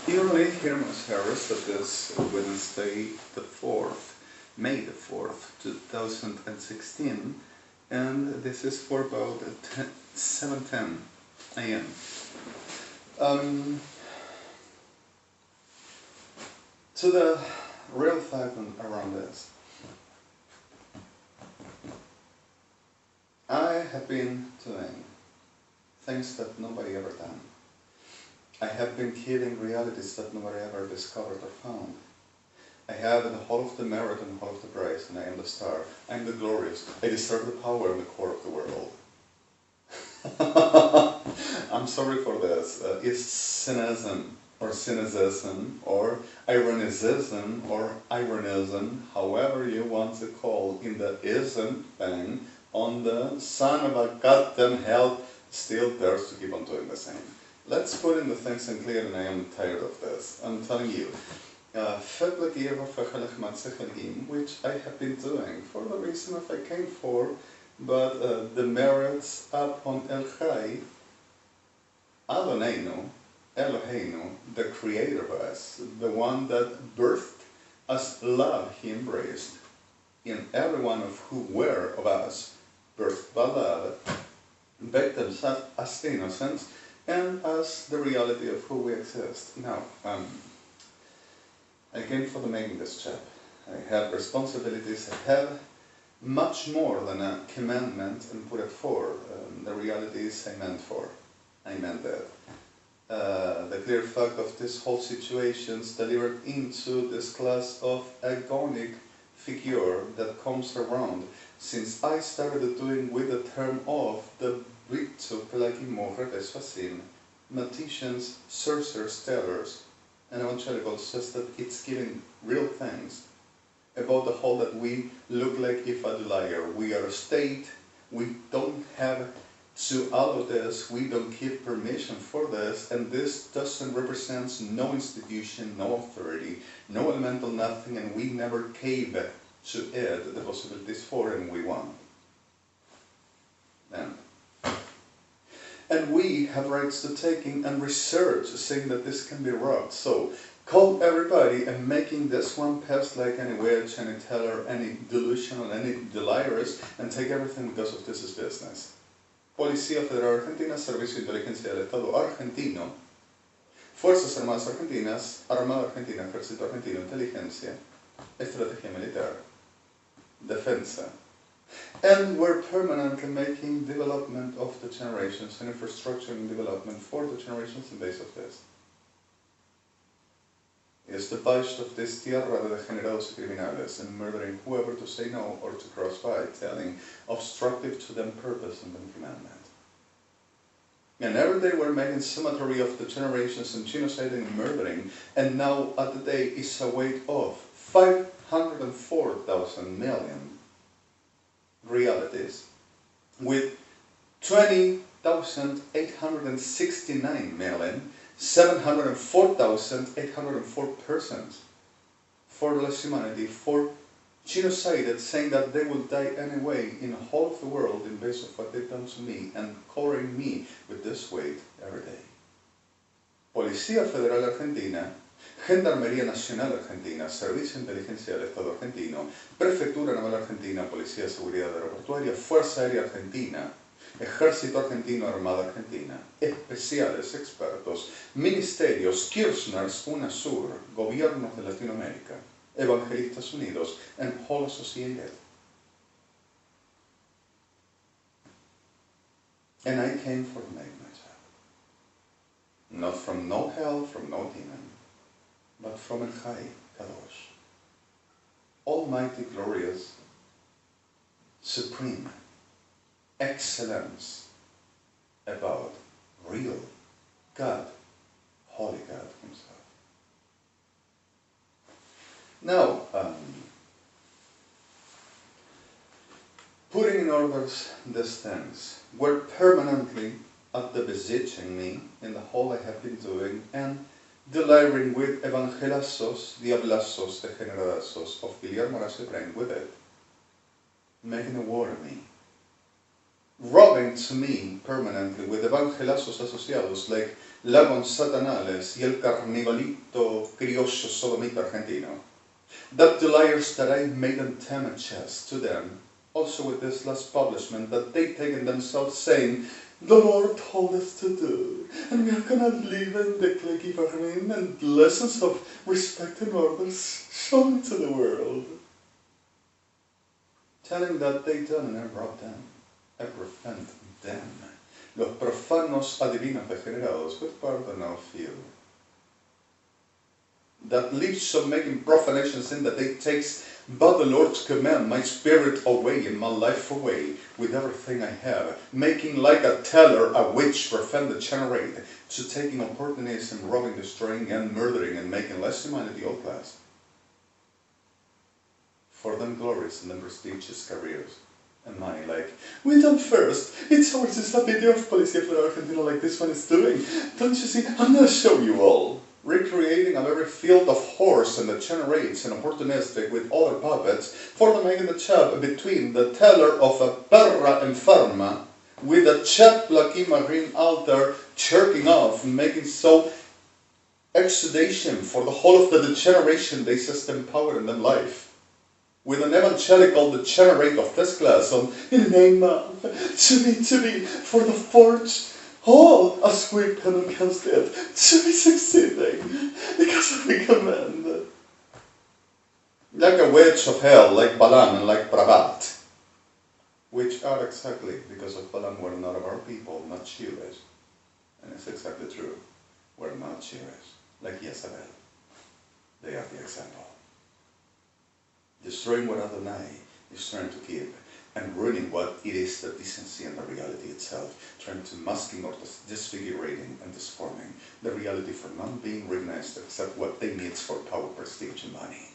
You're only here, Ms. Harris, at this Wednesday the 4th, May the 4th, 2016, and this is for about 7:10 a.m. To the real fact around this, I have been doing things that nobody ever done. I have been killing realities that nobody ever discovered or found. I have the whole of the merit and the whole of the praise, and I am the star. I am the glorious. I deserve the power and the core of the world. I'm sorry for this. It's cynicism, or cynicism, or ironicism, or ironism, however you want to call in the ism thing, on the son of a goddamn hell still dares to keep on doing the same. Let's put in the things in clear, and I am tired of this. I'm telling you, which I have been doing for the reason that I came for, but the merits upon El Chai, Adoneinu, Eloheinu, the creator of us, the one that birthed us love he embraced, in every one of who were of us, birthed by love, victims as innocents, and as the reality of who we exist. Now, I came for the making this chap. I have responsibilities. I have much more than a commandment and put it for. The realities I meant for. I meant that. The clear fact of this whole situations delivered into this class of agonic figure that comes around since I started doing with the term of the magicians, sorcerers, tellers, and evangelicals, says that it's giving real things about the whole that we look like if a liar. We are a state, we don't have to allow this, we don't give permission for this, and this doesn't represent no institution, no authority, no elemental nothing, and we never cave to it the possibilities for, and we won. And we have rights to taking and research, saying that this can be robbed. So, call everybody and making this one pass like any witch, any teller, any delusional, any delirers, and take everything because of this is business. Policía Federal Argentina, Servicio de Inteligencia del Estado Argentino, Fuerzas Armadas Argentinas, Armada Argentina, Ejército Argentino, Inteligencia, Estrategia Militar, Defensa. And we're permanently making development of the generations and infrastructure and development for the generations in base of this. Is the budget of this tierra de degenerados y criminales and murdering whoever to say no or to cross by, telling obstructive to them purpose and them commandment. And every day we're making cemetery of the generations and genociding and murdering, and now at the day is a weight of 504,000 million realities, with 20,869,704,804 persons for less humanity, for genocided, saying that they will die anyway in the whole of the world in base of what they've done to me, and covering me with this weight every day. Policía Federal Argentina, Gendarmería Nacional Argentina, Servicio de Inteligencia del Estado Argentino, Prefectura Naval Argentina, Policía de Seguridad Aeroportuaria, Fuerza Aérea Argentina, Ejército Argentino, Armada Argentina, especiales, expertos, ministerios, KIRCHNERS, UNASUR, gobiernos de Latinoamérica, Evangelistas Unidos, and whole associated. And I came for to make my job. Not from no hell, from no demon, but from El Chai Kadosh, Almighty, glorious, supreme, excellence about real God, Holy God Himself. Now, putting in order these things, we're permanently at the besieging me in the whole I have been doing, and deliring with evangelazos, diablazos, degenerados of Guillermo Brain with it, making a war of me. robbing to me permanently with evangelazos asociados like Lagos Satanales y el carnivalito criollo sodomita argentino. That the liars that I made them damages to them, also with this last publishment that they taken themselves saying, the Lord told us to do, and we are gonna live in the deliverance and lessons of respect and orders shown to the world. Telling that they done and I robbed them, I prevent them, los profanos adivinos degenerados, with pardon of you. That leaves of making profanations in that they takes but the Lord's command my spirit away and my life away with everything I have, making like a teller a witch prevent the generate, to taking opportunities and robbing, destroying and murdering and making less humanity all class. For them glories and them prestigious careers. And mine like, we done first, it's ours, it's a video of Policia for Argentina like this one is doing. Don't you see, I'm gonna show you all. Recreating a very field of horse and the generates and opportunistic with other puppets for the making the chap between the teller of a perra enferma with a chap lucky marine altar jerking off, making so exudation for the whole of the degeneration they system power in them life. With an evangelical degenerate of this class on in the name of to be for the forge. All as we pen against it to be succeeding because of the command. Like a wedge of hell, like Balaam and like Prabat, which are exactly because of Balaam were not of our people, not Jewish. And it's exactly true. We're not Jewish, like Jezebel. They are the example. Destroying what Adonai is trying to keep, and ruining what it is the decency and the reality itself, trying to masking or disfiguring and disforming the reality for not being recognized except what they need for power, prestige and money.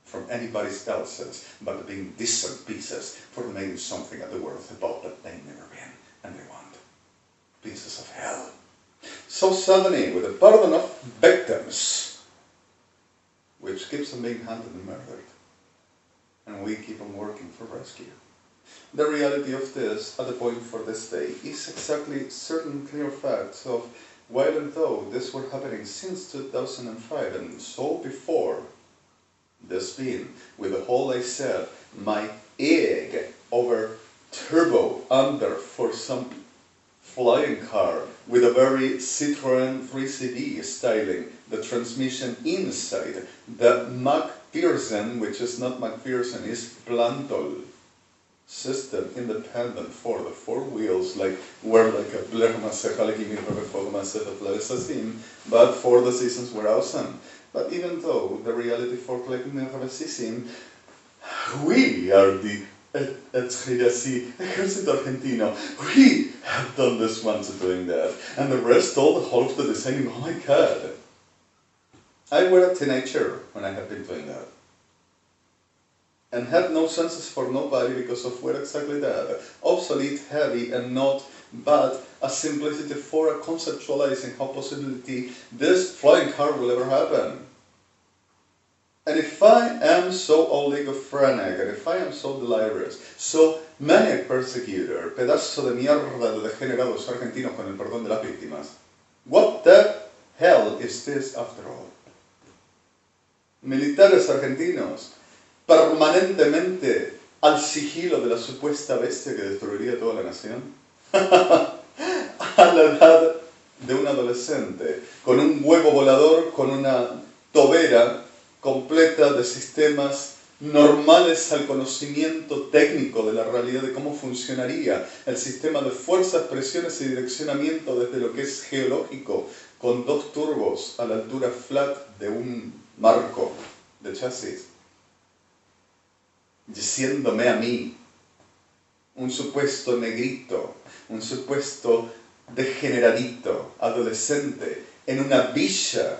From anybody else's, but being decent pieces for making something at the worth about that they've never been, and they want pieces of hell. So suddenly, with the burden of victims, which keeps on being hunted and murdered, and we keep on working for rescue. The reality of this, at the point for this day, is exactly certain clear facts of while and though this were happening since 2005 and so before, this being, with the whole I said, my egg over turbo under for some flying car with a very Citroën 3CD styling, the transmission inside, the McPherson, which is not McPherson, is Plantol system, independent for the four wheels, like were like a but for the seasons were awesome. But even though the reality for collecting we are the Ejército Argentino, we have done this one to doing that, and the rest all the whole of the designing, oh my god. I were a teenager when I had been doing that. And had no senses for nobody because of where exactly that. Obsolete, heavy, and not but a simplicity for conceptualizing how possibility this flying car will ever happen. And if I am so oligophrenic, and if I am so delirious, so maniac persecutor, pedazo de mierda de degenerados argentinos con el perdón de las víctimas, what the hell is this after all? Militares argentinos, permanentemente al sigilo de la supuesta bestia que destruiría toda la nación, a la edad de un adolescente, con un huevo volador, con una tobera completa de sistemas normales al conocimiento técnico de la realidad de cómo funcionaría el sistema de fuerzas, presiones y direccionamiento desde lo que es geológico, con 2 turbos a la altura flat de un marco de chasis, diciéndome a mí, un supuesto negrito, un supuesto degeneradito, adolescente, en una villa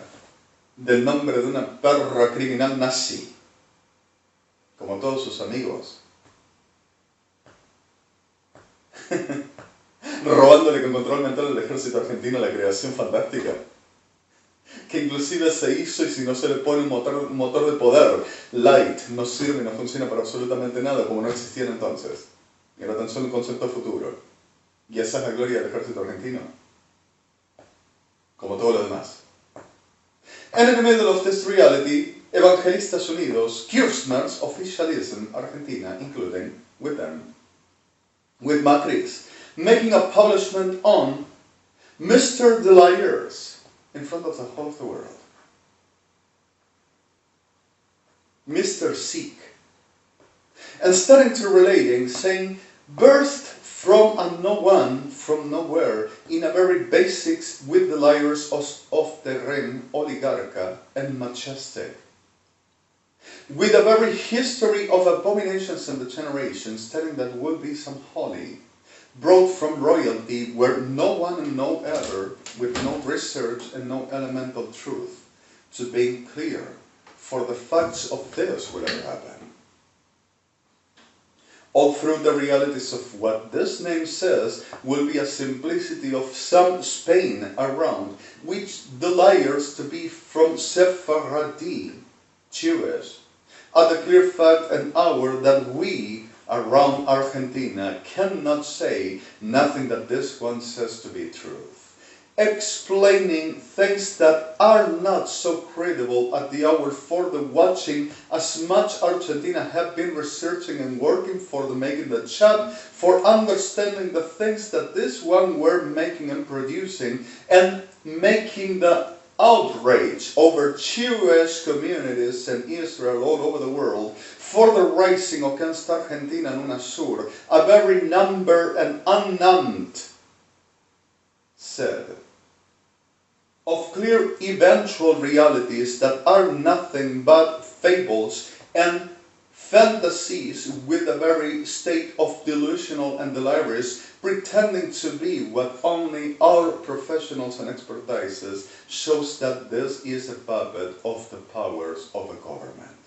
del nombre de una perra criminal nazi, como todos sus amigos, robándole con control mental al ejército argentino la creación fantástica, que inclusive se hizo y si no se le pone un motor de poder, light, no sirve, no funciona para absolutamente nada, como no existían entonces. era tan solo un concepto futuro. Y esa es la gloria del ejército argentino, como todo lo demás. And in the middle of this reality, Evangelistas Unidos, Kirchner's officialism, Argentina, including with them, with Macris, making a publishment on Mr. Deliverers in front of the whole of the world. Mr. Seek. And starting to relating, saying, birthed from a no one, from nowhere, in a very basics with the layers of the Ren, oligarcha, and majestic. With a very history of abominations and the generations, telling that will be some holy, brought from royalty, where no one and no other, with no research and no elemental truth, to being clear, for the facts of this will ever happen. All through the realities of what this name says will be a simplicity of some Spain around, which the liars to be from Sephardi, Jewish, at the clear fact and hour that we around Argentina cannot say nothing that this one says to be truth. Explaining things that are not so credible at the hour for the watching, as much Argentina have been researching and working for the making the chat, for understanding the things that this one were making and producing, and making the outrage over Jewish communities and Israel all over the world, for the rising against Argentina and UNASUR, a very number and unnamed said, of clear eventual realities that are nothing but fables and fantasies with a very state of delusional and delirious, pretending to be what only our professionals and expertises shows that this is a puppet of the powers of a government.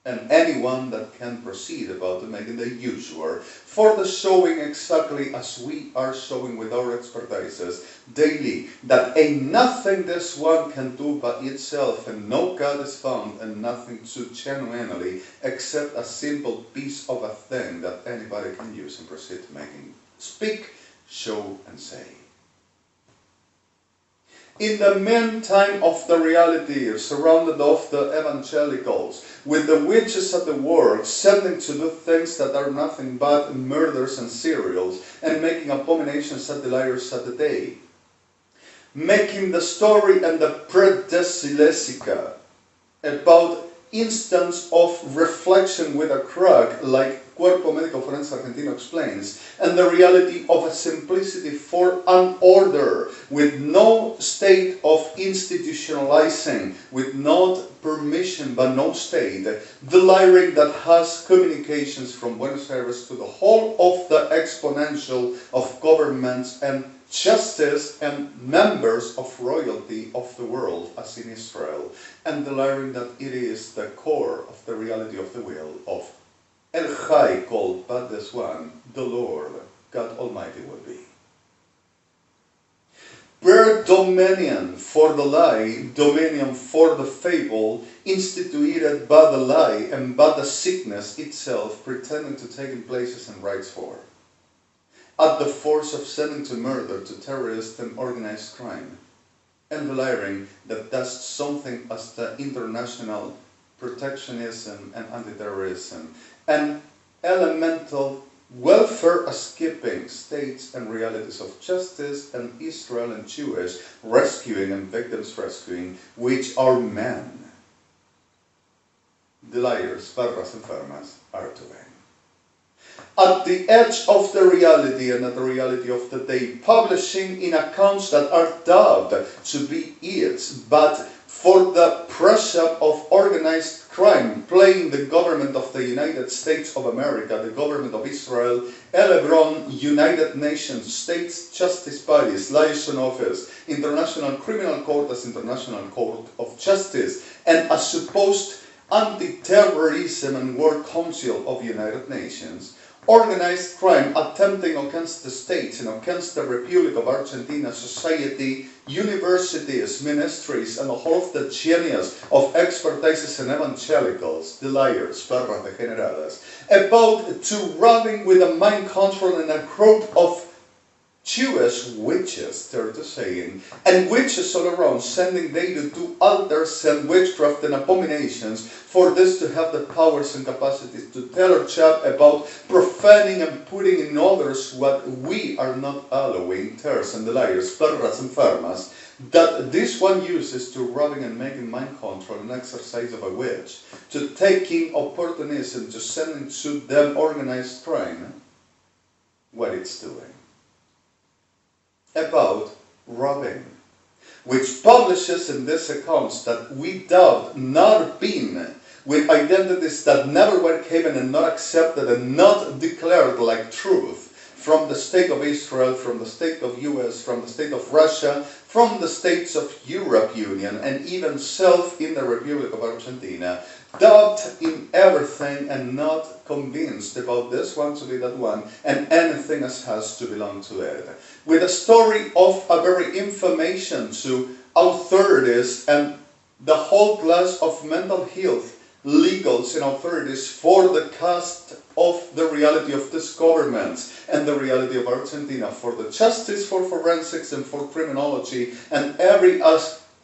And anyone that can proceed about making the usual for the showing exactly as we are showing with our expertises daily, that ain't nothing this one can do by itself, and no God is found, and nothing too genuinely except a simple piece of a thing that anybody can use and proceed to making speak, show, and say. In the meantime of the reality, surrounded of the evangelicals, with the witches at the work, sending to do things that are nothing but murders and serials, and making abominations at the liars at the day. Making the story and the predecilesica about instance of reflection with a crack, like Cuerpo Médico Forense Argentino explains, and the reality of a simplicity for an order, with no state of institutionalizing, with not permission but no state, deliring that has communications from Buenos Aires to the whole of the exponential of governments and justice and members of royalty of the world, as in Israel, and deliring that it is the core of the reality of the will of El Chai, called but this one, the Lord, God Almighty will be. Where dominion for the lie, dominion for the fable, instituted by the lie and by the sickness itself, pretending to take in places and rights for. At the force of sending to murder, to terrorist and organized crime, and deliring that that's something as the international protectionism and anti-terrorism, and elemental welfare escaping states and realities of justice, and Israel and Jewish rescuing and victims rescuing, which are men. The liars, perras enfermas, are doing. At the edge of the reality and at the reality of the day, publishing in accounts that are dubbed to be it, but for the pressure of organized crime, playing the government of the United States of America, the government of Israel, Elebron, United Nations, States Justice Bodies, Liaison Office, International Criminal Court as International Court of Justice, and a supposed anti-terrorism and World Council of United Nations, organized crime attempting against the states and against the Republic of Argentina, society, universities, ministries, and the whole of the genius of expertises and evangelicals, the liars, PERROS, DEGENERADOS, about to robbing with a mind control and a group of Jewish witches, they're saying, and witches all around, sending data to altars and witchcraft and abominations for this to have the powers and capacities to tell our job about profaning and putting in others what we are not allowing, terrors and the liars, perras and farmas, that this one uses to robbing and making mind control and exercise of a witch, to taking opportunism, to sending to them organized crime, what it's doing. About robbing, which publishes in these accounts that without not being with identities that never were given and not accepted and not declared like truth from the state of Israel, from the state of US, from the state of Russia, from the states of Europe Union, and even self in the Republic of Argentina, doubt in everything and not convinced about this one to be that one, and anything else has to belong to it. With a story of a very information to authorities and the whole class of mental health, legals and authorities for the cost of the reality of this government and the reality of Argentina, for the justice, for forensics and for criminology and every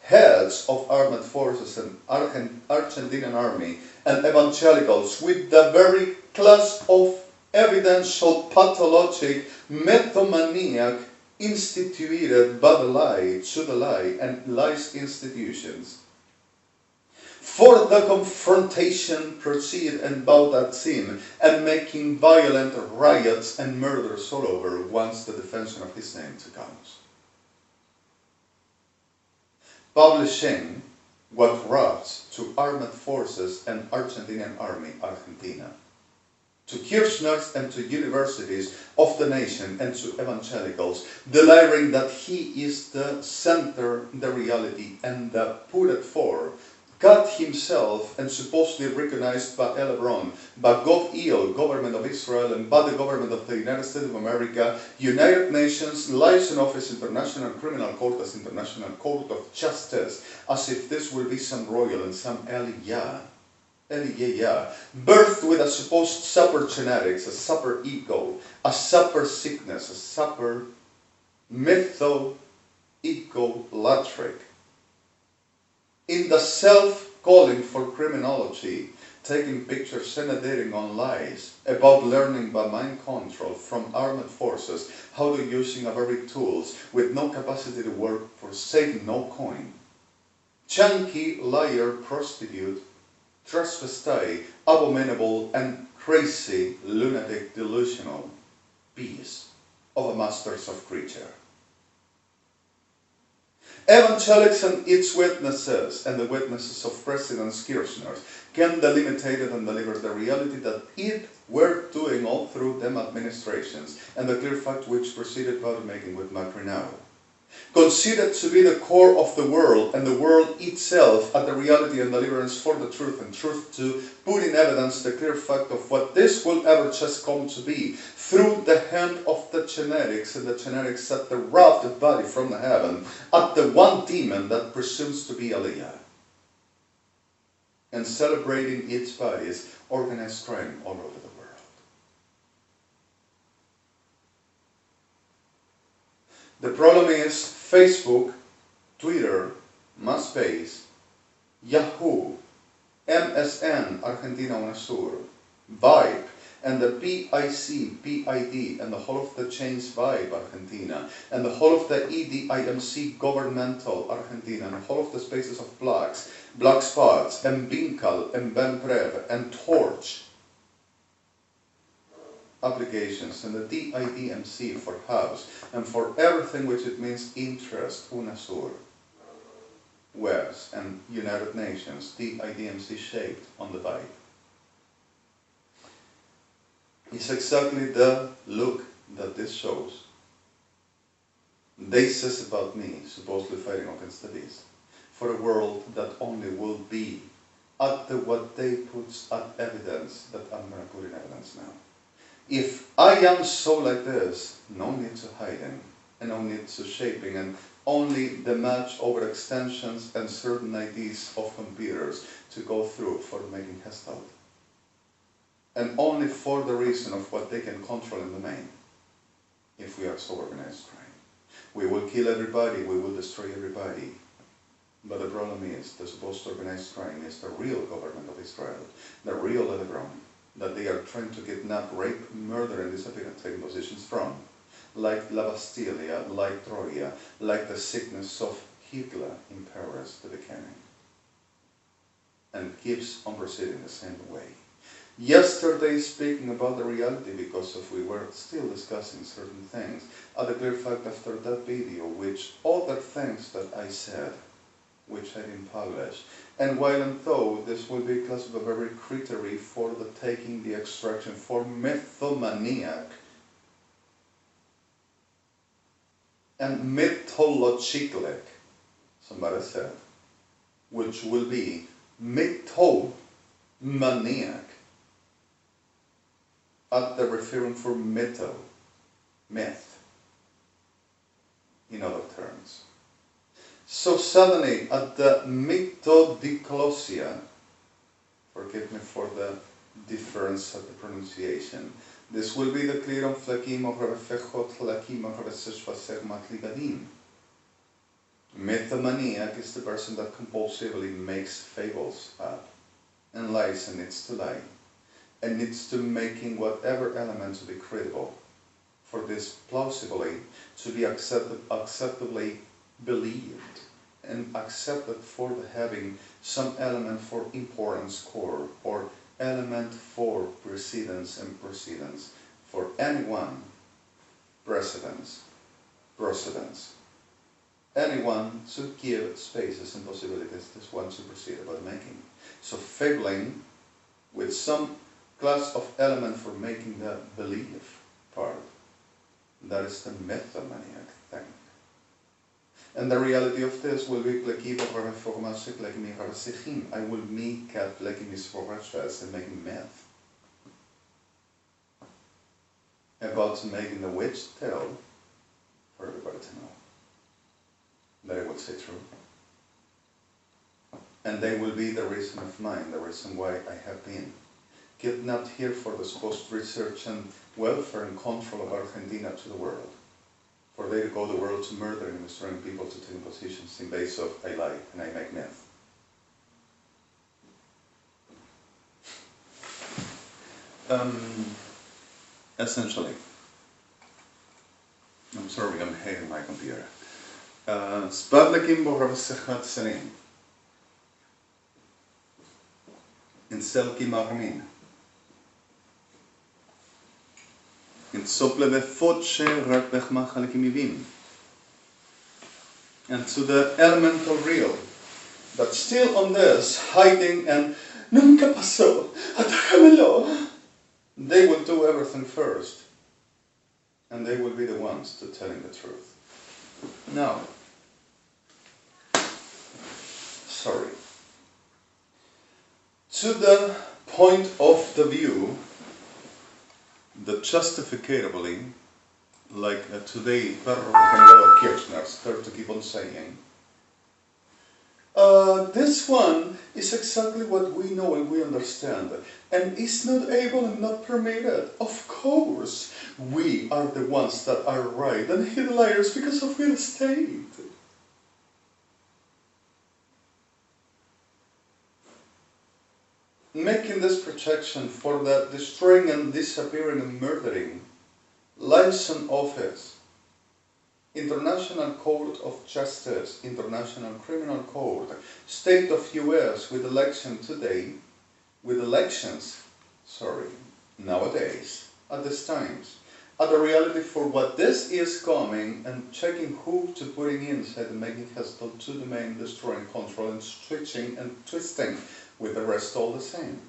heads of armed forces and Argentinian army and evangelicals with the very class of evidential pathologic metomaniac instituted by the lie, to the lie and lies institutions. For the confrontation proceed and bow that scene and making violent riots and murders all over once the defense of his name comes. Publishing what robs to armed forces and Argentinian army, Argentina, to Kirchners and to universities of the nation and to evangelicals, deliring that he is the center, the reality, and the put it for God himself and supposedly recognized by LeBron, by GOV.IL, government of Israel, and by the government of the United States of America, United Nations, Liaison Office International Criminal Court as International Court of Justice, as if this will be some royal and some Elia, birthed with a supposed super genetics, a super ego, a super sickness, a super mytho-ego-latric. In the self-calling for criminology, taking pictures and editing on lies, about learning by mind control from armed forces, how to using a very tools with no capacity to work for saving no coin. Junkie, liar, prostitute, transvestite, abominable, and crazy, lunatic, delusional piece of a masters of creature. Evangelics and its witnesses, and the witnesses of President Kirchner, can delimitate and deliver the reality that it were doing all through them administrations, and the clear fact which proceeded about making with Macri now. Considered to be the core of the world, and the world itself at the reality and deliverance for the truth, and truth to put in evidence the clear fact of what this will ever just come to be, through the hand of the genetics, and the genetics that the robbed body from the heaven, at the one demon that presumes to be Aliyah. And celebrating its bodies, organized crime all over the world. The problem is Facebook, Twitter, MySpace, Yahoo, MSN, Argentina UNASUR, Vibe, and the PIC, and the whole of the chains Vibe, Argentina, and the whole of the EDIMC governmental Argentina, and the whole of the spaces of blacks, black spots, and Bincal, and Benprev, and Torch applications, and the DIDMC for house, and for everything which it means interest, UNASUR, webs, and United Nations, DIDMC shaped on the Vibe. It's exactly the look that this shows. They says about me, supposedly fighting against the beast, for a world that only will be at the what they put at evidence, that I'm going to put in evidence now. If I am so like this, no need to hiding, and no need to shaping, and only the match over extensions and certain IDs of computers to go through for making gestalt. And only for the reason of what they can control in the main. If we are so organized crime, we will kill everybody, we will destroy everybody. But the problem is, the supposed organized crime is the real government of Israel, the real LeBron, that they are trying to kidnap, rape, murder, and disappear and take positions from. Like La Bastilla, like Troya, like the sickness of Hitler in Paris, the beginning. And keeps on proceeding the same way. Yesterday, speaking about the reality, because of we were still discussing certain things, the clear fact after that video, which other things that I said, which I didn't publish, and while and though this will be classed as a very criteria for the taking the extraction for mythomaniac and mythological, somebody said, which will be mythomaniac, at the referring for mytho, myth, in other terms. So suddenly, at the mythodiclosia, forgive me for the difference of the pronunciation, this will be the clear on flakim of refechot flakim of reseshvasermatligadim. Mythomaniac is the person that compulsively makes fables up and lies and needs to lie, and needs to making whatever element to be credible, for this plausibly to be acceptably believed, and accepted for the having some element for importance core, or element for precedence and precedence, for anyone, precedence, anyone to give spaces and possibilities this one to proceed about making. So fabling with some class of element for making the belief part, that is the mythomaniac thing. And the reality of this will be I will make at and making myth about making the witch tale for everybody to know that I would say true. And they will be the reason of mine, the reason why I have been kidnapped here for the supposed research and welfare and control of Argentina to the world. For they to go the world to murdering and destroying people to take positions in base of I lie and I make myth. Essentially, I'm sorry, I'm hating my computer. Spadlekim boravsechat selim. In selki marmin. In sople befoche rapechma halekimivim. And to the elemental real, but still on this, hiding and nunca pasó, atájamelo. They will do everything first, and they will be the ones to telling the truth. Now, sorry. To the point of the view that justificably, like today PERROS start to keep on saying, this one is exactly what we know and we understand, and is not able and not permitted. Of course, we are the ones that are right, and he the liars because of real estate. Making this projection for the destroying and disappearing and murdering, Liaison Office, International Court of Justice, International Criminal Court, State of US with election today, with elections, nowadays, at this times, at the reality for what this is coming and checking who to putting inside and making hostile to the main, destroying, control and switching and twisting with the rest all the same.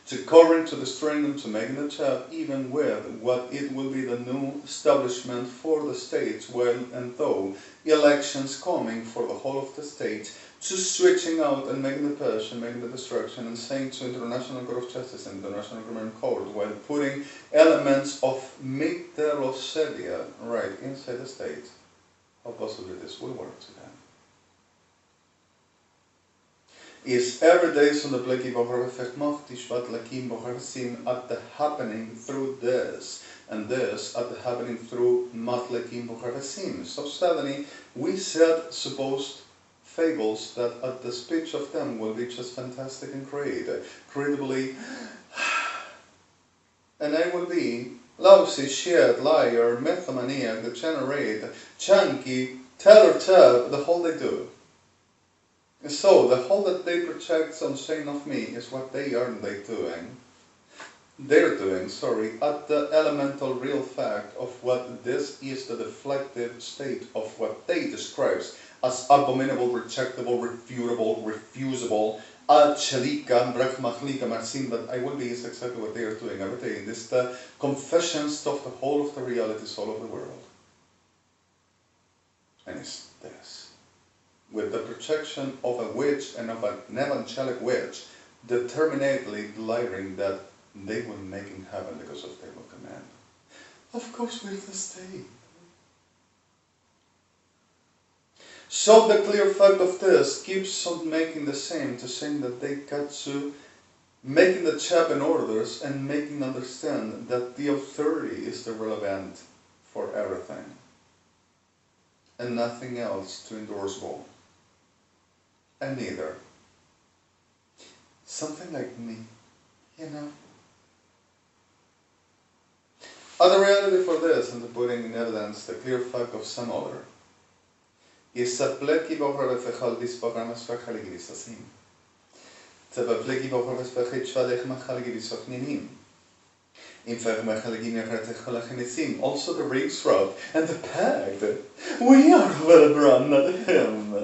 to covering, to destroying them, to making the job, even with what it will be the new establishment for the states, while and though elections coming for the whole of the state, to switching out and making the push and making the destruction and saying to International Court of Justice and International Criminal Court, while putting elements of MEDICACIÓN right inside the state, how possibly this will work to them. Is every day on the pleki bohar machtisvat lakim boharsim at the happening through this, and this at the happening through matlekim boharsim. So suddenly we said supposed fables that at the speech of them will be just fantastic and great, credibly, and I will be lousy, shit, liar, mythomaniac, degenerate, chunky, teller-tab, the whole they do. So, the whole that they project on saying of me is what they are doing. They're doing, at the elemental real fact of what this is the deflective state of what they describe as abominable, rejectable, refutable, refusable, chalika, brachmachlika, marsim, that I will be is exactly what they are doing every day. This is the confessions of the whole of the realities all over the world. And it's this. With the projection of a witch and of an evangelic witch, determinately deliring that they will make in heaven because of their command. Of course, we're the state. So the clear fact of this keeps on making the same, to saying that they got to making the chap and orders and making understand that the authority is the relevant for everything, and nothing else to endorse all. And neither. Something like me, you know. Other reality for this, and to putting in evidence the clear fact of some other, is a pleki bohar vefechal dispogramas vechaligivisasim. Teba pleki bohar vefechit shvalech machaligivisokninim. Also the rings rod and the pact. We are well brand at him.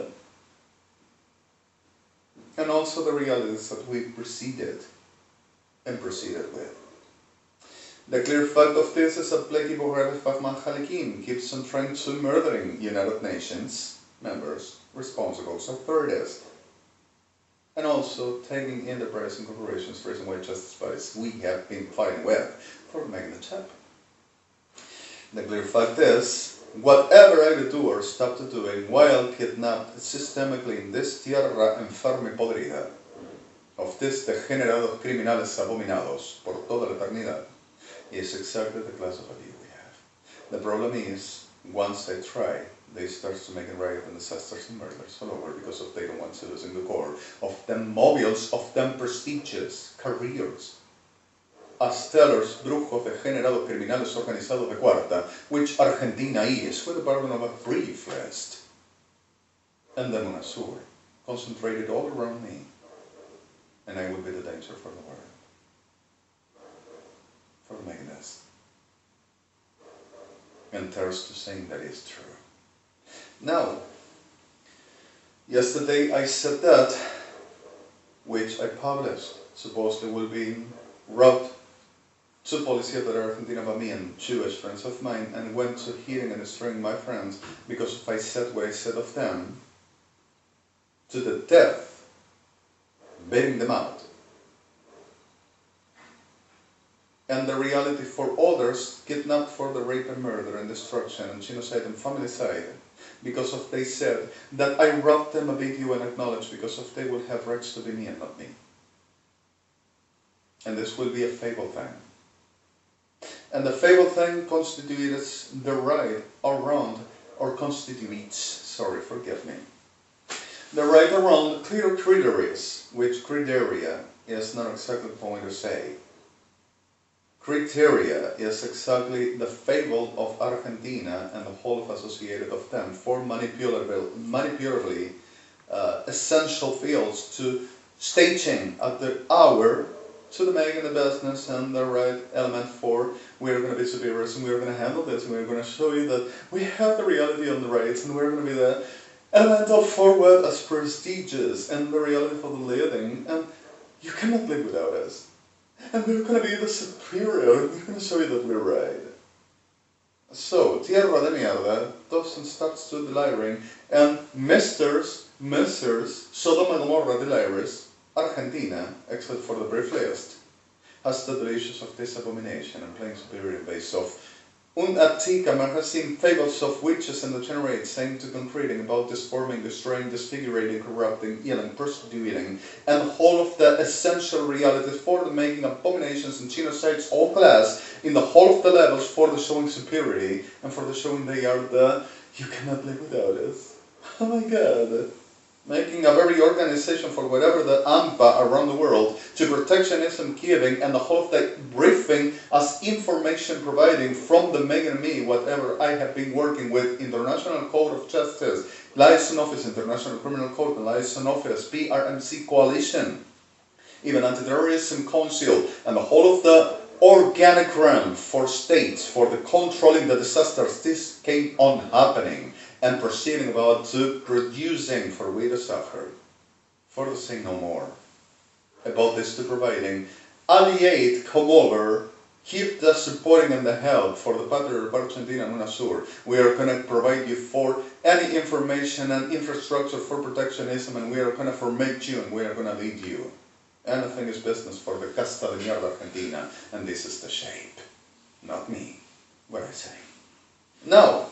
And also the realities that we proceeded with. The clear fact of this is that Pleki Bohrev Fachman Khalikim keeps on trying to murdering United Nations members, responsible authorities, and also taking enterprise and corporations, reason why justice bodies we have been fighting with for making the chap. The clear fact is, whatever I do or stop to doing while kidnapped systemically in this tierra enferma y podrida of this degenerados criminales abominados por toda la eternidad is exactly the class of idea we have. The problem is, once they try, they start to make riot and disasters and murders all over because of they don't want to lose in the core of them mobiles, of them prestigious careers. As tellers, brujos, degenerados, criminales organizados de cuarta, which Argentina is, with the burden of a brief list. And then Monasur, concentrated all around me, and I will be the danger for the world. For making this. And thirst to saying that is true. Now, yesterday I said that, which I published, supposedly will be wrote to POLICIA that are Argentina by me and Jewish friends of mine, and went to hitting and destroying my friends because if I said what I said of them, to the death, beating them out. And the reality for others, kidnapped for the rape and murder and destruction and genocide and familicide, because of they said that I robbed them a video and acknowledged because of they would have rights to be me and not me. And this will be a fable thing. And the fable thing constitutes the right around, or constitutes, sorry, forgive me, the right around clear criteria, which criteria is not exactly the point to say. Criteria is exactly the fable of Argentina and the whole of associated of them for manipulatively essential fields to staging at the hour to the making the business and the right element for we're going to be superiors and we're going to handle this and we're going to show you that we have the reality on the rights and we're going to be the elemental forward as prestigious and the reality for the living, and you cannot live without us. And we're going to be the superior, and we're going to show you that we're right. So, Tierra de Mierda, Dawson starts to deliring, and Mrs. Sodoma Gomorra delirers, Argentina, except for the brief list, has the delicious of this abomination and playing superior base of Un Attica has seen fables of witches and degenerates, saying to concreting about disforming, destroying, disfigurating, corrupting, healing, prostituting, and the whole of the essential realities for the making abominations and genocides all class in the whole of the levels for the showing superiority and for the showing they are the you cannot live without us. Oh my god. Making a very organization for whatever the AMPA around the world to protectionism giving and the whole of the briefing as information providing from the Megan and me, whatever I have been working with International Code of Justice, Liaison Office, International Criminal Court, and Liaison Office, PRMC Coalition, even Anti-Terrorism Council, and the whole of the organic realm for states, for the controlling the disasters this came on happening. And proceeding about to producing for we to suffer, for to say no more. About this to providing, alleviate, come over, keep the supporting and the help for the Patria of Argentina and UNASUR. We are going to provide you for any information and infrastructure for protectionism, and we are going to formate you and we are going to lead you. Anything is business for the Casta de Mierda Argentina, and this is the shape. Not me, what I say. Now,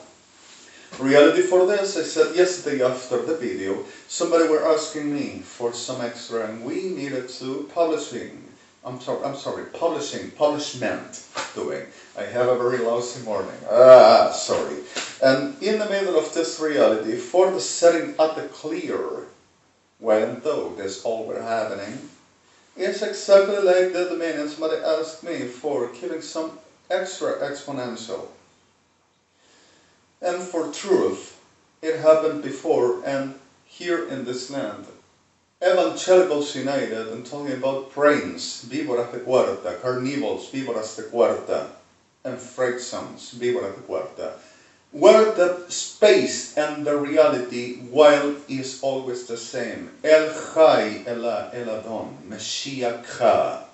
reality for this, I said yesterday after the video, somebody were asking me for some extra and we needed to publishment doing. I have a very lousy morning. Sorry. And in the middle of this reality, for the setting at the clear, when though this all were happening, it's exactly like the domain and somebody asked me for giving some extra exponential. And for truth, it happened before and here in this land. Evangelicals united and talking about brains, víboras de cuarta, carnivals, víboras de cuarta, and frightsome, víboras de cuarta, where the space and the reality, while is always the same. El Chai, El Adon, Mashiach,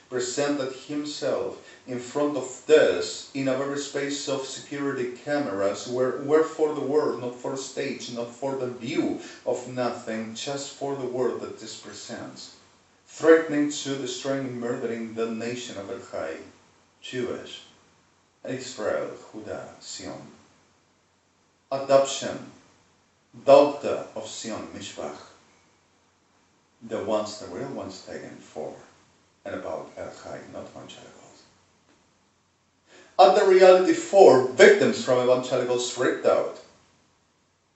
presented himself in front of this in a very space of security cameras where for the world, not for stage, not for the view of nothing, just for the world that this presents, threatening to destroying and murdering the nation of El Chai, Jewish, Israel, Judah, Sion. Adoption, daughter of Sion, Mishpach, the real ones taken for and about El Chai, not evangelicals. And the reality for victims from evangelicals freaked out.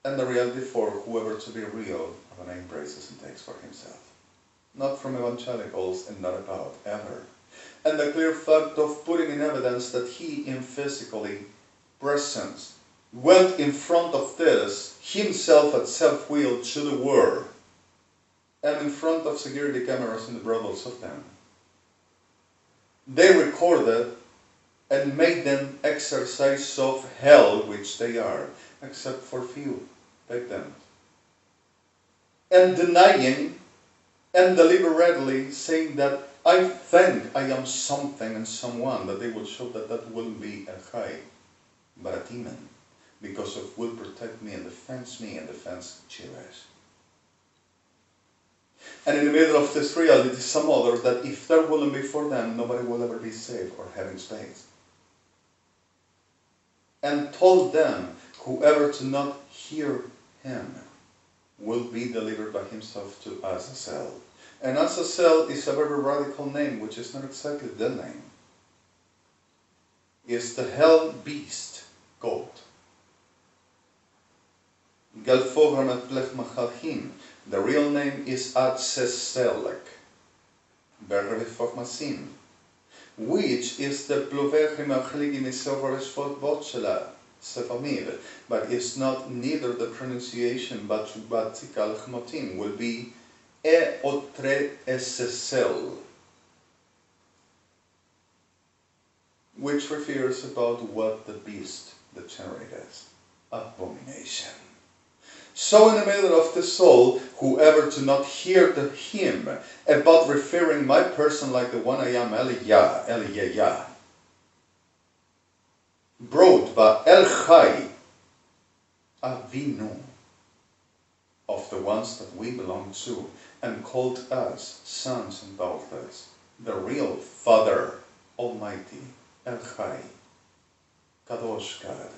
And the reality for whoever to be real of an embraces and takes for himself. Not from evangelicals and not about ever. And the clear fact of putting in evidence that he in physically presence went in front of this himself at self-will to the war. And in front of security cameras in the brothels of them. They recorded and made them exercise of hell, which they are, except for few victims. And denying and deliberately saying that I think I am something and someone, that they will show that that will be a Chai, but a demon, because of will protect me and defends Jewish. And in the middle of this reality, some others that if there wouldn't be for them, nobody will ever be safe or having space. And told them, whoever to not hear him will be delivered by himself to Azazel. And Azazel is a very radical name, which is not exactly the name. It's the hell beast, goat. Galfogramet Plechmachalhim. The real name is Adseselek, Berrevifogmasim, which is the Pluvechimachligimisovoreshvotvochela, Sefamir, but it's not neither the pronunciation, but Batikal Chmotim will be Eotre Esesel, which refers about what the beast, the generate is, abomination. So in the middle of the soul, whoever to not hear the hymn about referring my person like the one I am, Eliya, brought by El Chai, Avinu, of the ones that we belong to, and called us sons and daughters, the real Father Almighty, El Chai, Kadosh God,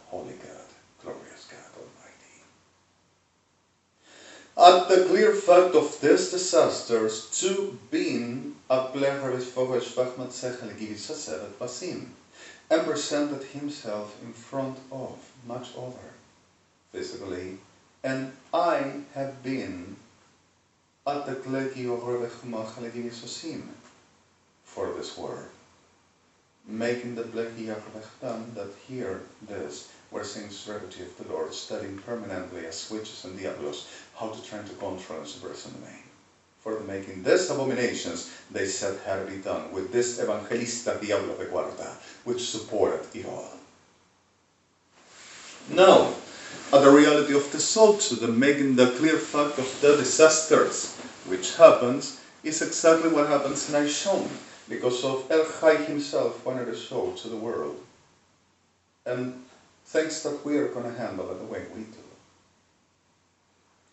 Holy God, glorious God Almighty. At the clear fact of these disasters, to being and presented himself in front of much other, physically, and I have been at the for this word, making the that hear this, where sings repetition of the Lord, studying permanently as witches and diablos, how to try to control and suppress the name. For the making these abominations, they said had to be done with this evangelista diablo de guarda, which supported it all. Now, at the reality of the soul, to the making the clear fact of the disasters, which happens, is exactly what happens in Aishon, because of El Chai himself wanted to show to the world, and things that we are going to handle it the way we do.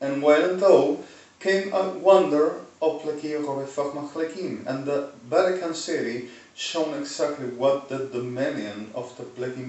And when though came a wonder of and the Vatican City shown exactly what the dominion of the Pleki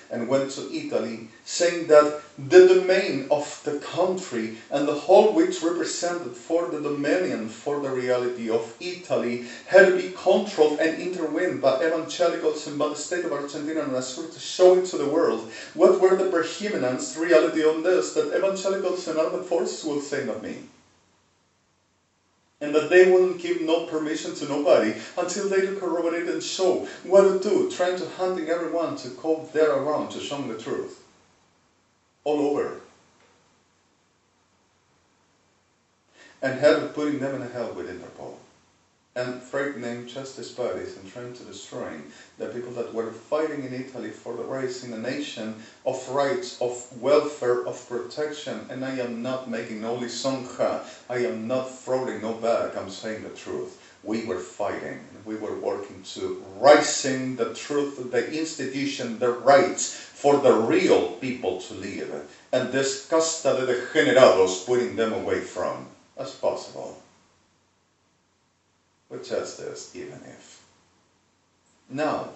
and went to Italy, saying that the domain of the country and the whole which represented for the dominion for the reality of Italy had to be controlled and intervened by evangelicals and by the state of Argentina and Azur to show it to the world what were the preeminence reality on this, that evangelicals and armed forces will say not me. And that they wouldn't give no permission to nobody until they do corroborate and show what to do, trying to hunting everyone to go there around to show them the truth. All over. And had putting them in hell with Interpol. And threatening justice bodies and trying to destroy the people that were fighting in Italy for the raising a nation of rights, of welfare, of protection. And I am not making no lisonja, I am not throwing no back, I'm saying the truth. We were fighting, and we were working to raising the truth, the institution, the rights for the real people to live. And this casta de degenerados, putting them away from as possible. With justice, even if. Now,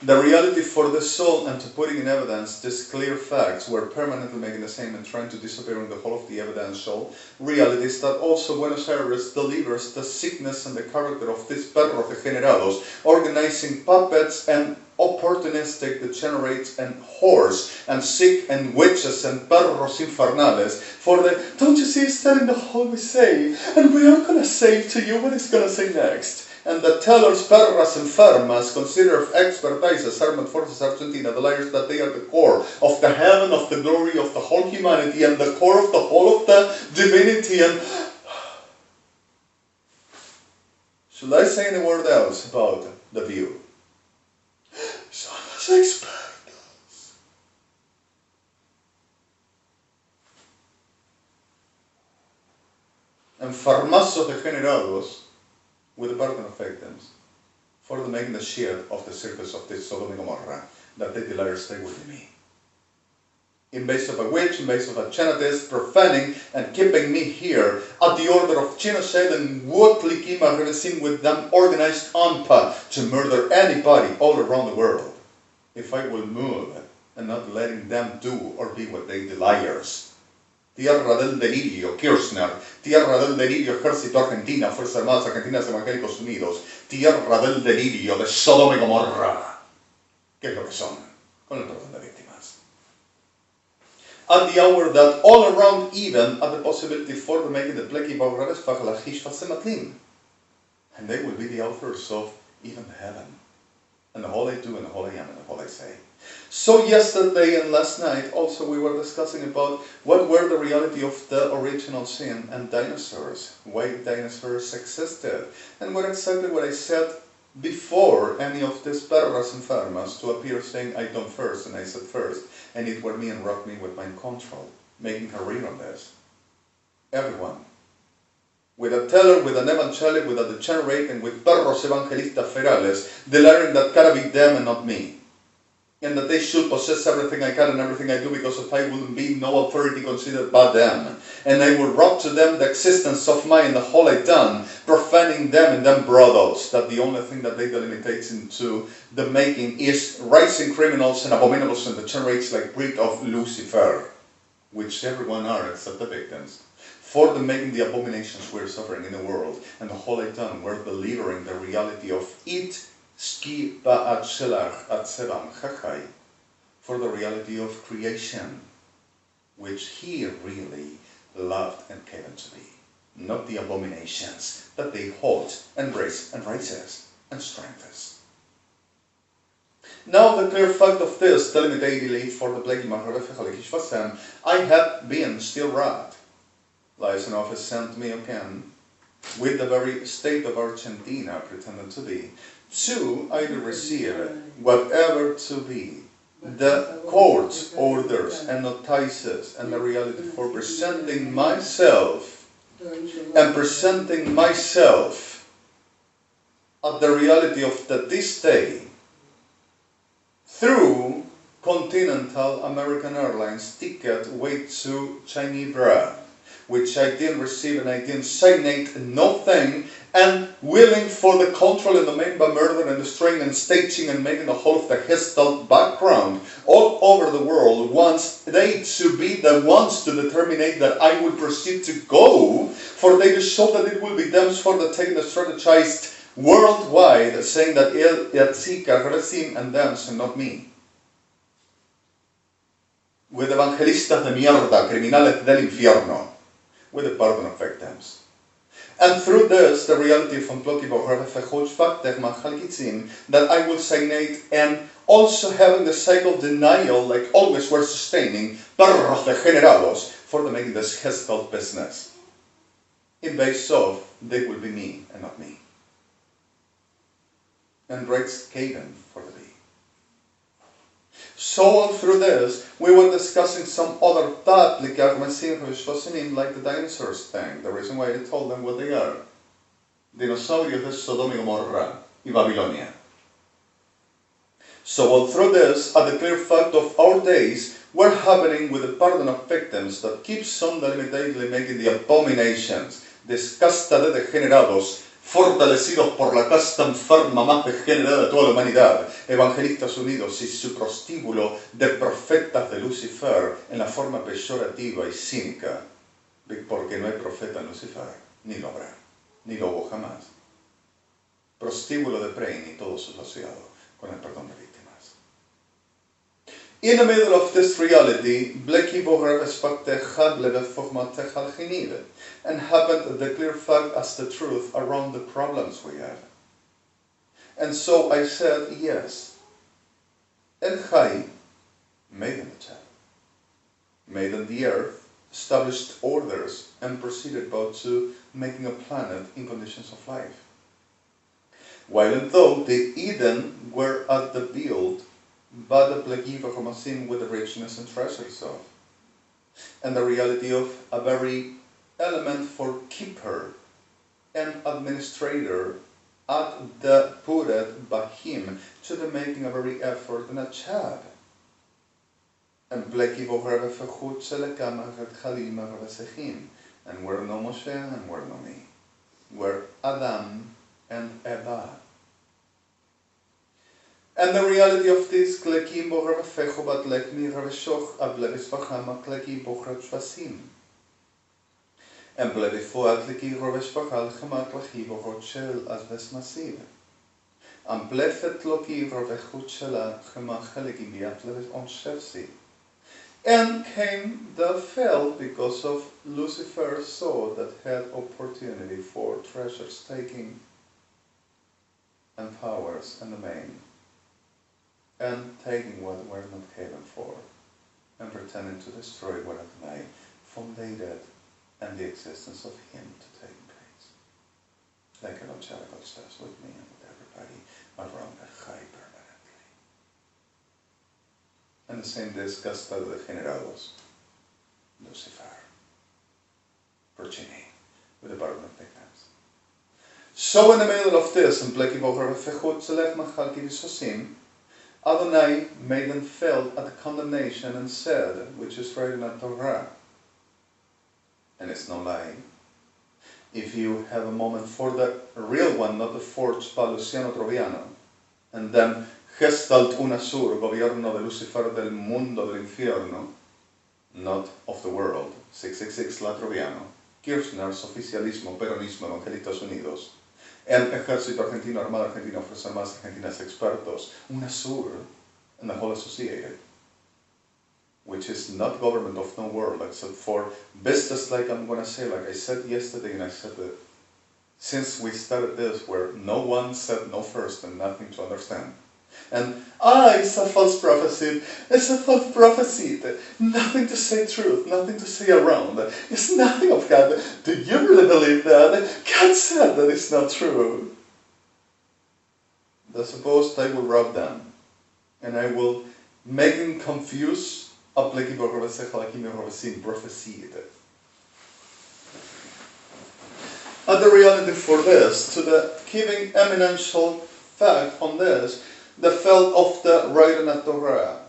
the reality for the soul and to putting in evidence these clear facts were permanently making the same and trying to disappear in the whole of the evidential realities that also Buenos Aires delivers the sickness and the character of these perros degenerados, organizing puppets and opportunistic degenerates and whores and sick and witches and perros infernales for the, don't you see, it's telling the whole we say, and we are going to say to you what it's going to say next. And the tellers, perras enfermas, consider of expertise, armed forces Argentina, the liars that they are the core of the heaven, of the glory of the whole humanity, and the core of the whole of the divinity. And should I say any word else about the view? Son los expertos. Enfermazos degenerados with the burden of victims for the making the shit of the circus of this Sodom and Gomorrah that they desire stay with me. In base of a witch, in base of a chanatist, profaning and keeping me here at the order of genocide and Wotlikim Arresim with them organized UNPA to murder anybody all around the world. If I will move and not letting them do or be what they desires. Tierra del delirio, Kirchner. Tierra del delirio, Ejército Argentina, Fuerzas Armadas Argentinas Evangélicos Unidos. Tierra del delirio de Sodoma y Gomorra. ¿Qué es lo que son? Con el perdón de víctimas. At the hour that all around even at the possibility for the making the Pleki Baurares Faglahish Fasematlin. And they will be the authors of even heaven. And the whole I do and the whole I am and the whole I say. So yesterday and last night also we were discussing about what were the reality of the original sin and dinosaurs, why dinosaurs existed, and what exactly what I said before any of these perras enfermas to appear saying I done first and I said first, and it were me and robbed me with mind control, making career on this. Everyone. With a teller, with an evangelic, with a degenerate, and with perros evangelistas ferales, deliring that gotta be them and not me. And that they should possess everything I can and everything I do, because if I wouldn't be no authority considered by them. And I will rob to them the existence of mine and the whole I done, profaning them and them brothers, that the only thing that they delimitates into the making is rising criminals and abominables and degenerates like breed of Lucifer, which everyone are except the victims. For the making the abominations we're suffering in the world, and the whole I done, we're delivering the reality of it, ski ba'at shelach at sebam chachai, for the reality of creation, which he really loved and came to be, not the abominations that they hold, embrace, and raises, and strengthens. Now the clear fact of this, delimitatedly for the plague I have been still right. Liaison Office sent me again, with the very state of Argentina pretended to be, to either receive whatever to be the court's orders and notices and the reality for presenting myself and presenting myself at the reality of this day through Continental American Airlines ticket way to Geneva, which I didn't receive and I didn't signate nothing, and willing for the control and domain by murder and destroying and staging and making the whole of the Gestalt background all over the world wants they to be the ones to determine that I will proceed to go, for they to show that it will be them for the taking the strategized worldwide, saying that CHICAS, Resim and them and not me. With evangelistas de mierda, criminales del infierno, with the pardon of victims. And through this, the reality of that I will signate, and also having the cycle denial, like always we're sustaining, PERROS DEGENERADOS, for the making this Gestalt business. In base of, they will be me and not me. And rights given for the be. So on through this, we were discussing some other thought, like the dinosaurs thing, the reason why I told them what they are. Dinosaurios de Sodoma y Gomorra y Babilonia. So all through this, at the clear fact of our days, we're happening with the pardon of victims that keeps on delimitedly making the abominations, this casta de degenerados, fortalecidos por la casta enferma más degenerada de toda la humanidad, evangelistas unidos y su prostíbulo de profetas de Lucifer en la forma peyorativa y cínica, porque no hay profeta en Lucifer, ni lo habrá, ni lo hubo jamás. Prostíbulo de Prein y todo su asociado, con el perdón de víctimas. In the middle of this reality, and happened the clear fact as the truth around the problems we have. And so I said, yes, El Chai made in the chat, made in the earth, established orders, and proceeded about to making a planet in conditions of life. While though the Eden were at the build, but the Plagiva Homasim with the richness and treasures of, and the reality of a very element for keeper and administrator at the put by him to the making a very effort and a chab. And Plagiva Revefechut Selekama Khalima Revesechim, and we're no Moshe and we're no me. We're Adam and Eva. And the reality of this, Klekim bo Revefecho bat lekmi Reveshoch ablevis vachama Kleki bo Revesvasim. And Blevifo atliki Revesvachal Chamat Lachi bo Rochel as Vesmasiv. And Blefet Loki Revechuchela Chama Cheleki biat levis on Shevsi. And came the fell because of Lucifer saw that had opportunity for treasures taking and powers and domain, and taking what were not given for, and pretending to destroy what had made founded and the existence of him to take place. Like evangelical does with me and with everybody. everybody around the high permanently. And the same discussed by the degenerados, Lucifer, Progeny, with the burden of victims. So in the middle of this, and Bleki Bogar Fechut Selech Machalki Visosim, Adonai made them feel at the condemnation and said, which is right in the Torah, and it's no lie, if you have a moment for the real one, not the forged by Luciano Troviano, and then Gestalt Unasur, Gobierno de Lucifer del Mundo del Infierno, not of the world, 666 La Troviano, Kirchner's Oficialismo, Peronismo, Evangelitos Unidos, El Ejército Argentino, Armada Argentina, Fuerzas Armadas Argentinas, Expertos, Unasur, and the whole associated, which is not government of no world, except for business, like I'm going to say, like I said yesterday, and I said that since we started this, where no one said no first and nothing to understand. And, it's a false prophecy, it's a false prophecy, nothing to say truth, nothing to say around, it's nothing of God. Do you really believe that? God said that it's not true. I suppose I will rob them, and I will make them confused, prophecy. And the reality for this, to the giving eminential fact on this, the felt of the right in the Torah,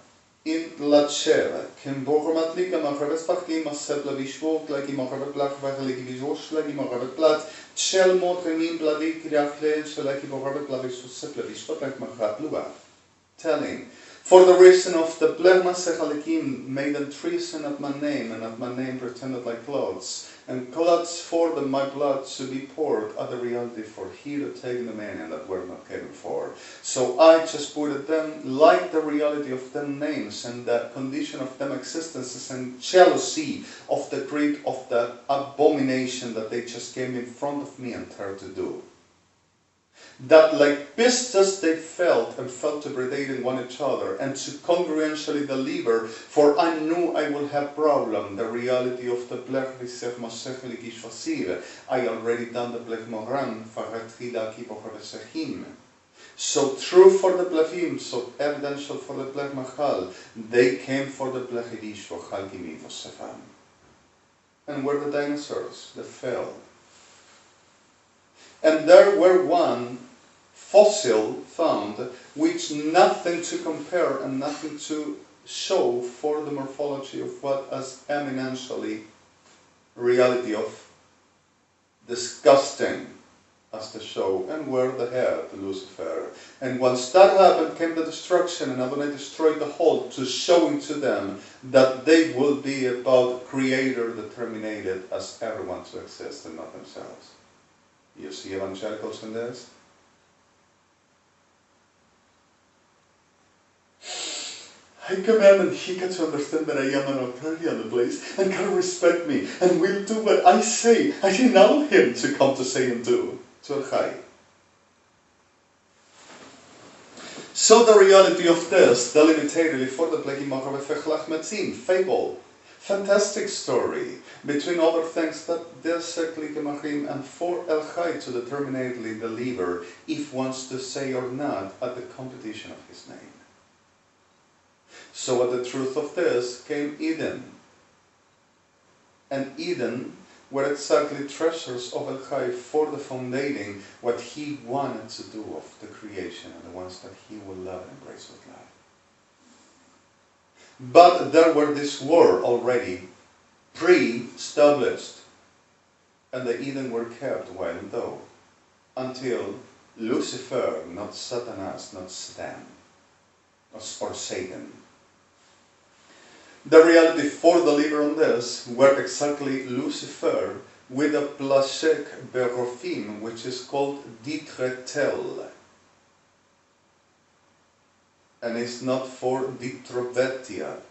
in la Chera, Kim Bormatlika, Machaves Pachim, Masebla Vishwok, like Machavet Plach, Vachalik Vizosh, like Machavet Plat, Chel Motremin, Bladik, Riachle, Shelaki Machavet Plavis, Sepla Vishwok, like Machat Luav, telling, for the reason of the Blerma Sechalikim made them treason at my name, and at my name pretended like clothes, and cloths for them my blood to be poured at the reality for he to take the man that were not given for. So I just put it them like the reality of them names and the condition of them existences and jealousy of the greed of the abomination that they just came in front of me and tried to do. That like pistos they felt to predating one each other and to congruentially deliver, for I knew I will have problem, the reality of the blech visef masechlik ishvasiv. I already done the blech moran, faratchila kipochevesechim. So true for the blechim, so evidential for the blech machal, they came for the blechidish for chalkimi vosefam. And were the dinosaurs, the fell. And there were one fossil found, which nothing to compare and nothing to show for the morphology of what as eminentially reality of disgusting as to show, and were the head, Lucifer. And once that happened, came the destruction, and Adonai destroyed the whole, to showing to them that they will be about Creator determined as everyone to exist and not themselves. You see evangelicals in this? I command and he can to understand that I am an authority on the place and can respect me and will do what I say. I denounce him to come to say and do. To Chai. So the reality of this, delimited for the Pleki Machav Fechlach Metzim, fable, fantastic story, between other things that there's Seklikemachim and for El Chai to determinately deliver if wants to say or not at the competition of his name. So at the truth of this came Eden. And Eden were exactly treasures of El Chai for the foundating what he wanted to do of the creation and the ones that he will love and embrace with love. But there were this war already pre-established, and the Eden were kept while though, until Lucifer, not Satanas, not Satan, or Satan. The reality for the leader on this were exactly Lucifer with a plasek berofim, which is called ditretel. And it's not for ditrovetia,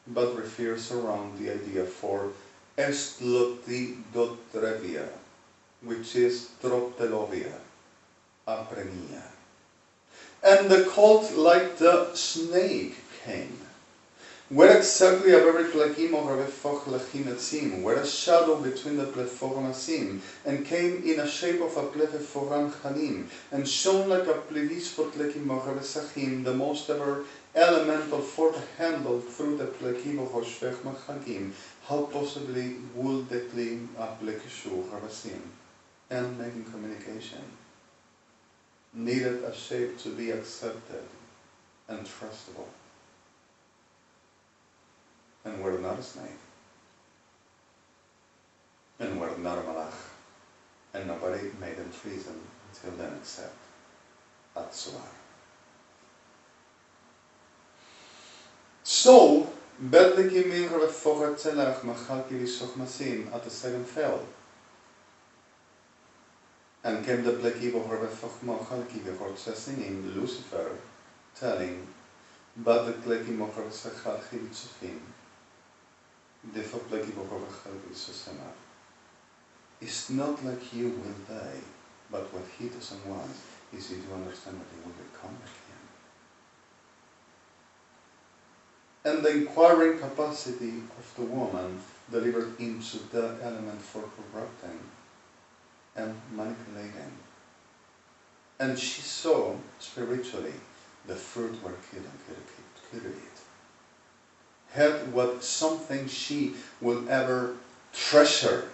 but refers around the idea for estlotidotrevia, which is troptelovia, aprenia. And the cult like the snake came. Where exactly a very plechim of Rabbi Foch lachim etzim, where a shadow between the pleforon asim, and came in a shape of a pleforan chalim, and shone like a plevispot lechim of Rabbi Sachim, the most ever elemental for the handle through the plechim of Oshvech Machagim, how possibly would the klim a plekishu Rabbasim, and making communication, needed a shape to be accepted and trustable. And we're not a snake. And we're not a malach. And nobody made them treason until then except Atsuar. So, Betlekimin Refocha Tzelach Machalki Vishoch Masim at the second fell. And came the Plekiv of Refoch Machalki Vechortsasinim, Lucifer, telling, but the Plekim of Resachal Chivitzuchim. It's not like you will die, but what he doesn't want is you to understand that he will become like him. And the inquiring capacity of the woman delivered into the element for corrupting and manipulating. And she saw spiritually the fruit were killed and could eat. Had what something she will ever treasure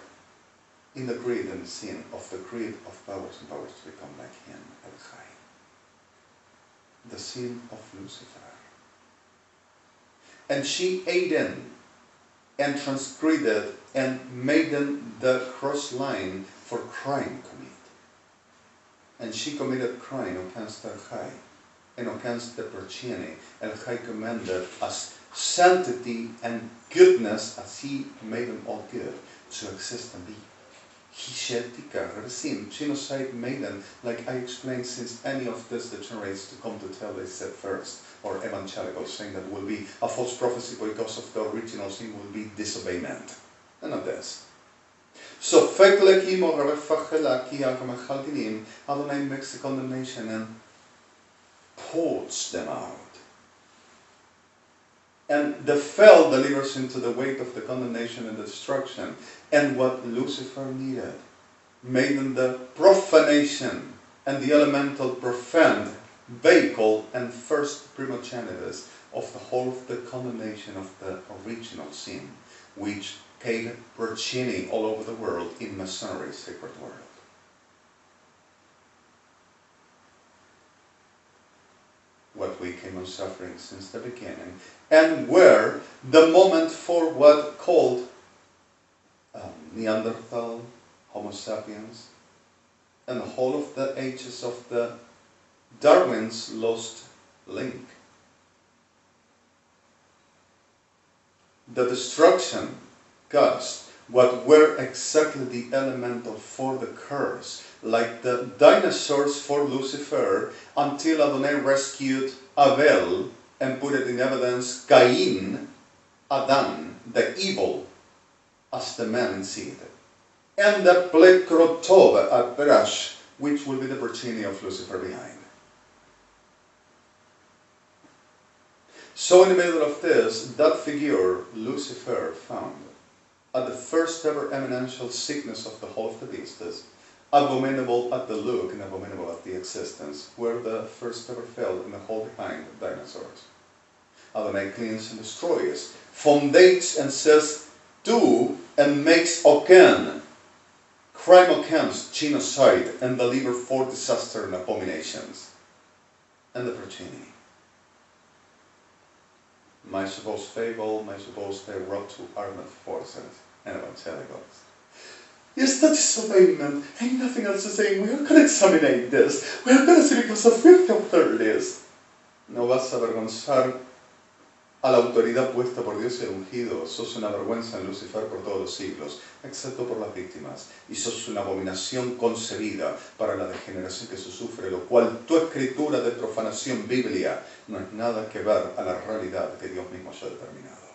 in the greed and sin of the greed of powers and powers to become like him, El Chai. The sin of Lucifer. And she ate in and transgreded and made them the cross line for crime commit. And she committed crime against El Chai and against the Perchini. El Chai commanded as sanctity and goodness as he made them all good to exist and be. Hishetika, Resim, genocide made them, like I explained, since any of this degenerates to come to tell they said first, or evangelicals saying that will be a false prophecy because of the original sin will be disobeyment. None of this. So, Feklekim or Refachelaki Akamachalkinim, Adonai makes the condemnation and pours them out. And the fell delivers into the weight of the condemnation and destruction. And what Lucifer needed made them the profanation and the elemental profaned vehicle and first primogenitus of the whole of the condemnation of the original sin, which paid Perchini all over the world in Masonry's sacred world. What we came on suffering since the beginning, and were the moment for what called Neanderthal, Homo sapiens, and the whole of the ages of the Darwin's lost link. The destruction caused what were exactly the elemental for the curse, like the dinosaurs for Lucifer, until Adonai rescued Abel and put it in evidence Cain, Adam, the evil, as the man in seed. And the Plekrotov at Perash, which will be the Perchini of Lucifer behind. So in the middle of this, that figure Lucifer found at the first ever eminential sickness of the whole of the beasts, abominable at the look and abominable at the existence, where the first ever fell in the whole behind dinosaurs. Adonai cleans and destroys, fundates and says do and makes oken, crime against genocide and deliver for disaster and abominations. And the Perchini. My supposed fable, my supposed they wrote to armed forces and evangelicals. Yes, that disobeyment. Ain't nothing else to say. We are going to examine this. We are going to see because of filthy authorities. No vas a avergonzar a la autoridad puesta por Dios y el ungido. Sos una vergüenza en Lucifer por todos los siglos, excepto por las víctimas. Y sos una abominación concebida para la degeneración que se sufre, lo cual tu escritura de profanación biblia no es nada que ver a la realidad que Dios mismo haya determinado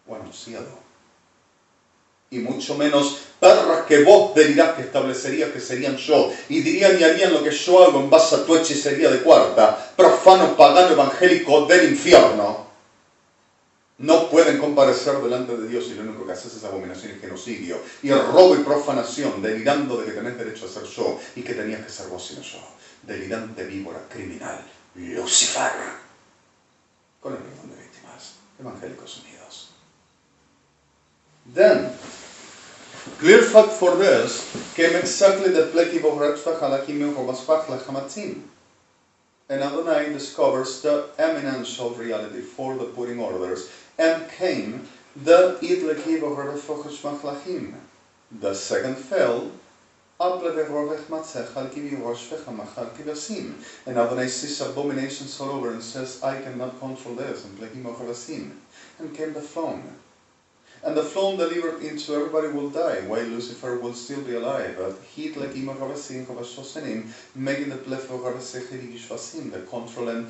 o anunciado. Y mucho menos perras que vos delirás que establecerías que serían yo, y dirían y harían lo que yo hago en base a tu hechicería de cuarta, profano, pagano, evangélico del infierno. no pueden comparecer delante de Dios y lo único que haces es abominación y genocidio y robo y profanación, delirando de que tenés derecho a ser yo y que tenías que ser vos y no yo. Delirante, víbora, criminal, Lucifer. Con el perdón de víctimas, evangélicos unidos. Then, clear fact for this came exactly the pleki bohrechva halakim robasfach lechamatzim. And Adonai discovers the eminential reality for the putting orders, and came the idleki bohrechva lachim. The second fell, and Adonai sees abominations all over and says, I cannot control this, and came the flame. And the flame delivered into everybody will die, while Lucifer will still be alive. But heat like making the pleth the control and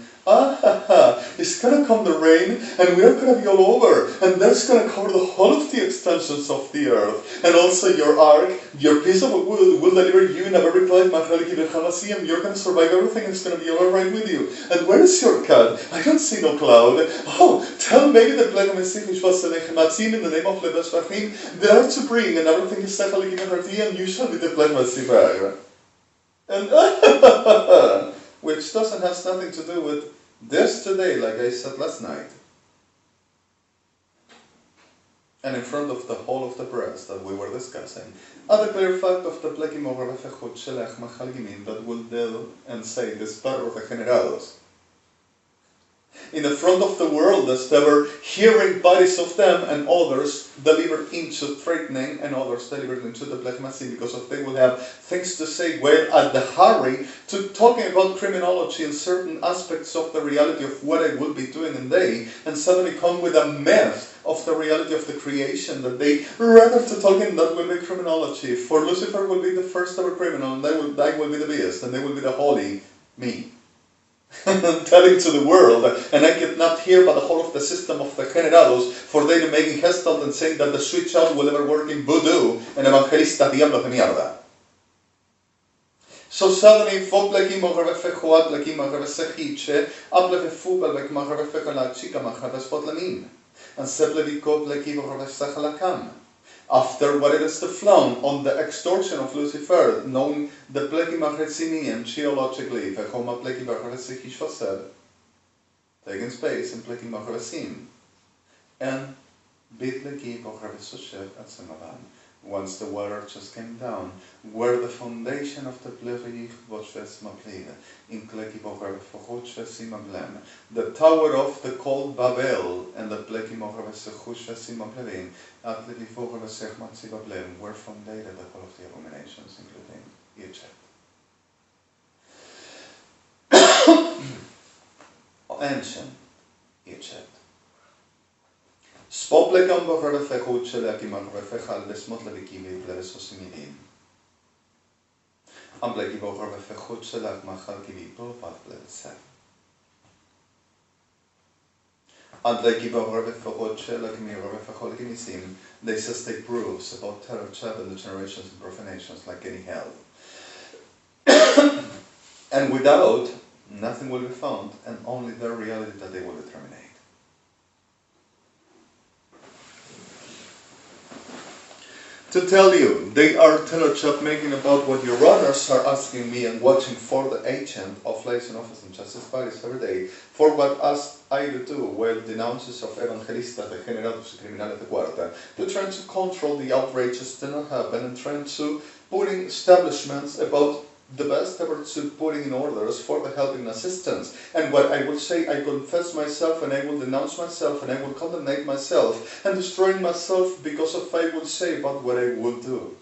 it's gonna come the rain, and we're gonna be all over, and that's gonna cover the whole of the extensions of the earth. And also your ark, your piece of wood will deliver you in a very quiet and you're gonna survive everything, it's gonna be alright with you. And where is your cat? I don't see no cloud. Oh, tell maybe the plague of in the name of Lebeshvachim, they are to bring, and everything is Sechalik and you shall be the plague of and which has nothing to do with this today, like I said last night. And in front of the whole of the press that we were discussing, a clear fact of the Plekim of Refechut Shelech Machalgimin that will deal and say this PERROS DEGENERADOS. In the front of the world, as they were hearing bodies of them and others delivered into threatening and others delivered into the Black Masin because of they will have things to say where at the hurry to talking about criminology and certain aspects of the reality of what I will be doing and they, and suddenly come with a myth of the reality of the creation that they rather to talking that will be criminology. For Lucifer will be the first ever criminal, and that will be the beast, and they will be the holy me. Telling to the world, and I could not hear by the whole of the system of the generados for they making gestalt and saying that the switch out will ever work in voodoo and evangelista diablos de mierda. So suddenly, Forgbive mogerefechoat lekim mogeresechiche, ablefefubel lekim mogerefechola chica mogerespotlamin, and seplevikot lekim mogeresechalakam. After what it is the flawn on the extortion of Lucifer, knowing the pleki machretzini and geologically, vechoma pleki machretzikishvased, taking space and pleki machretzim, and bit leki machretzoshev at Semavan. Once the water just came down, where the foundation of the pleki bochves maplid, in pleki machretzoshev mablem, the tower of the called Babel, and the pleki machretzoshev maplevin, were founded the whole of the abominations, including Egypt. Ancient Egypt. Spoplekam boherefechut shelekim arvefechal desmot levikivi plevesosimidin. Ambleki boherefechut shelak machal kivi plopat plevesef. They sustain proofs about terror, chat, and the generations and profanations like any hell. And without, nothing will be found, and only their reality that they will determine. To tell you, they are teller-chat making about what your runners are asking me and watching for the agent of Liaison Office and Justice Paris every day, for what as I do while denounces of evangelistas, degenerados y criminales de cuarta, to try to control the outrages that not happen and trying to putting establishments about the best efforts to putting in orders for the helping assistance. And what I will say, I confess myself and I will denounce myself and I will condemn myself and destroying myself because of I will say about what I will do.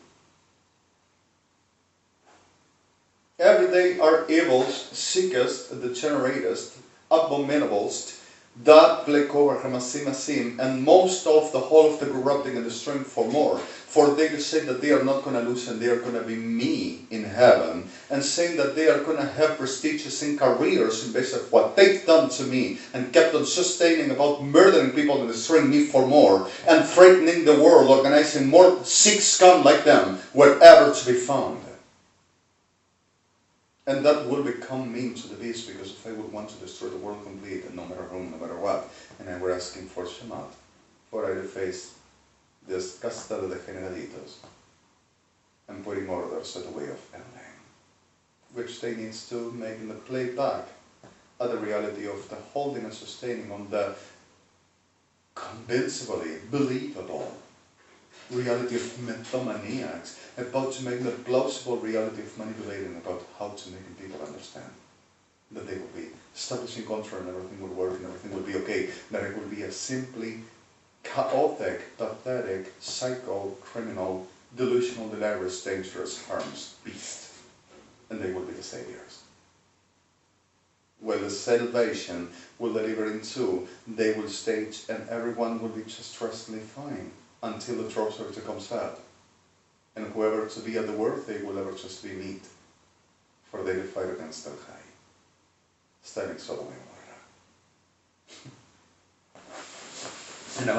Every day are evils, sickest, degeneratest, abominables, that plekover hamasim, and most of the whole of the corrupting and destroying for more. For they to say that they are not going to lose and they are going to be me in heaven, and saying that they are going to have prestigious in careers in base of what they've done to me and kept on sustaining about murdering people and destroying me for more, and threatening the world, organizing more sick scum like them wherever to be found. And that will become mean to the beast, because if I would want to destroy the world complete, and no matter whom, no matter what, and I were asking for Shamat, for I to face this casta de degeneraditos, and putting orders at the way of ending, which they needs to make in the playback at the reality of the holding and sustaining on the convincingly believable reality of mythomaniacs, about to make the plausible reality of manipulating, about how to make people understand that they will be establishing control and everything will work and everything will be okay, that it will be a simply chaotic, pathetic, psycho, criminal, delusional, delirious, dangerous, harmless beast, and they will be the saviors. Well, the salvation will deliver in two, they will stage and everyone will be just restfully fine until the trouser comes out. And whoever to be at the worth, they will ever just be meat, for they will fight against El High, standing SODOMA and MANERA. And